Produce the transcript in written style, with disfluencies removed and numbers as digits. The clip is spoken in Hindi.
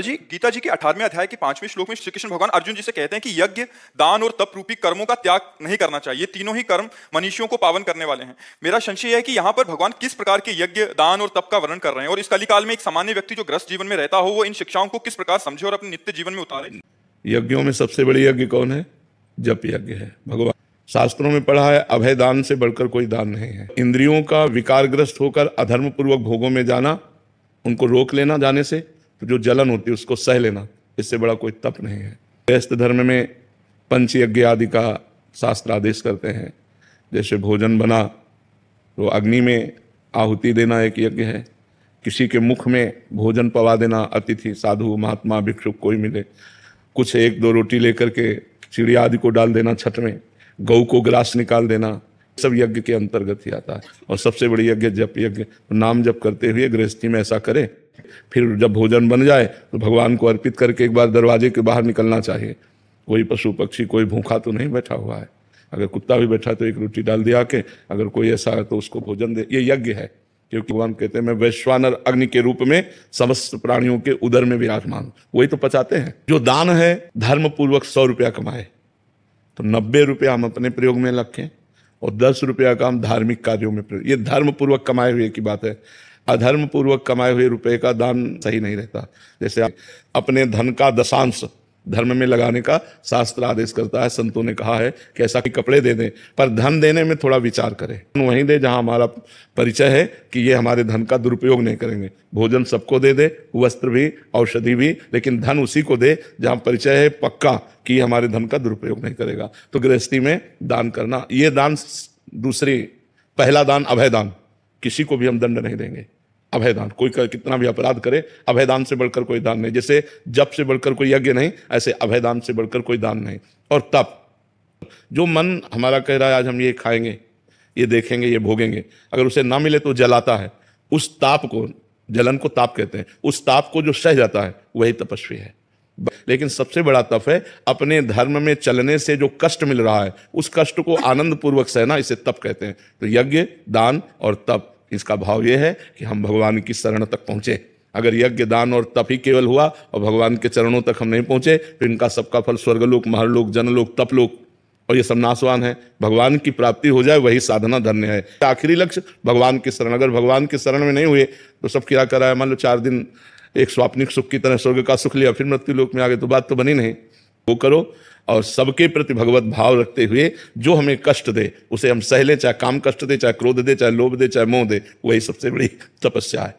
जी गीता जी के 18वें अध्याय के 5वें श्लोक में श्री कृष्ण भगवान अर्जुन जी से कहते हैं कि यज्ञ, दान और तप रूपी कर्मों का त्याग नहीं करना चाहिए। तीनों ही कर्म मनुष्यों को पावन करने वाले हैं। मेरा संशय है कि यहाँ पर भगवान किस प्रकार के यज्ञ, दान और तप का वर्णन कर रहे हैं, और इस कलिकाल में एक सामान्य व्यक्ति जो ग्रस्त जीवन में रहता हो वो इन शिक्षाओं को किस प्रकार समझे और अपने नित्य जीवन में उतारे। यज्ञों में सबसे बड़ी यज्ञ कौन है? जप यज्ञ है। भगवान शास्त्रों में पढ़ा है, अभय दान से बढ़कर कोई दान नहीं है। इंद्रियों का विकारग्रस्त होकर अधर्म पूर्वक भोगों में जाना, उनको रोक लेना जाने से, तो जो जलन होती है उसको सह लेना, इससे बड़ा कोई तप नहीं है। गृहस्थ धर्म में पंच यज्ञ आदि का शास्त्र आदेश करते हैं। जैसे भोजन बना तो अग्नि में आहुति देना एक यज्ञ है। किसी के मुख में भोजन पवा देना, अतिथि, साधु, महात्मा, भिक्षुक कोई मिले, कुछ एक दो रोटी लेकर के चिड़िया आदि को डाल देना छठ में, गौ को ग्रास निकाल देना, सब यज्ञ के अंतर्गत ही आता है। और सबसे बड़ी यज्ञ जप यज्ञ। तो नाम जप करते हुए गृहस्थी में ऐसा करें, फिर जब भोजन बन जाए तो भगवान को अर्पित करके एक बार दरवाजे के बाहर निकलना चाहिए। कोई पशु पक्षी, कोई भूखा तो नहीं बैठा हुआ है। अगर कुत्ता भी बैठा तो एक रोटी डाल दिया के, अगर कोई ऐसा है तो उसको भोजन दे। ये यज्ञ है, क्योंकि भगवान कहते हैं मैं वैश्वानर अग्नि के रूप में समस्त प्राणियों के उदर में विराजमान हूं। वही तो पचाते हैं। जो दान है, धर्म पूर्वक 100 रुपया कमाए तो 90 रुपया हम अपने प्रयोग में रखें और 10 रुपया का हम धार्मिक कार्यों में प्रयोग। ये धर्म पूर्वक कमाए हुए की बात है। अधर्म पूर्वक कमाए हुए रुपए का दान सही नहीं रहता। जैसे आप अपने धन का दशांश धर्म में लगाने का शास्त्र आदेश करता है। संतों ने कहा है कि ऐसा कि कपड़े दे दें, पर धन देने में थोड़ा विचार करें। वहीं दे जहां हमारा परिचय है कि ये हमारे धन का दुरुपयोग नहीं करेंगे। भोजन सबको दे दे, वस्त्र भी, औषधि भी, लेकिन धन उसी को दे जहां परिचय है पक्का कि हमारे धन का दुरुपयोग नहीं करेगा। तो गृहस्थी में दान करना, ये दान दूसरी। पहला दान अभय दान, किसी को भी हम दंड नहीं देंगे। अभय दान, कोई कितना भी अपराध करे, अभय दान से बढ़कर कोई दान नहीं। जैसे जप से बढ़कर कोई यज्ञ नहीं, ऐसे अभय दान से बढ़कर कोई दान नहीं। और तप, जो मन हमारा कह रहा है आज हम ये खाएंगे, ये देखेंगे, ये भोगेंगे, अगर उसे ना मिले तो जलाता है। उस ताप को, जलन को ताप कहते हैं, उस ताप को जो सह जाता है वही तपस्वी है। लेकिन सबसे बड़ा तप है अपने धर्म में चलने से जो कष्ट मिल रहा है उस कष्ट को आनंद पूर्वक सहना, इसे तप कहते हैं। तो यज्ञ, दान और तप, इसका भाव यह है कि हम भगवान की शरण तक पहुंचे। अगर यज्ञ, दान और तप ही केवल हुआ और भगवान के चरणों तक हम नहीं पहुंचे तो इनका सबका फल स्वर्गलोक, महरलोक, जनलोक, तपलोक, और ये सब नाशवान है। भगवान की प्राप्ति हो जाए वही साधना धन्य है। आखिरी लक्ष्य भगवान की शरण। अगर भगवान की शरण में नहीं हुए तो सब क्या करा है, मान लो 4 दिन एक स्वाप्निक सुख की तरह स्वर्ग का सुख लिया, फिर मृत्यु लोक में आ गए, तो बात तो बनी नहीं। वो करो और सबके प्रति भगवत भाव रखते हुए जो हमें कष्ट दे उसे हम सह ले, चाहे काम कष्ट दे, चाहे क्रोध दे, चाहे लोभ दे, चाहे मोह दे, वही सबसे बड़ी तपस्या है।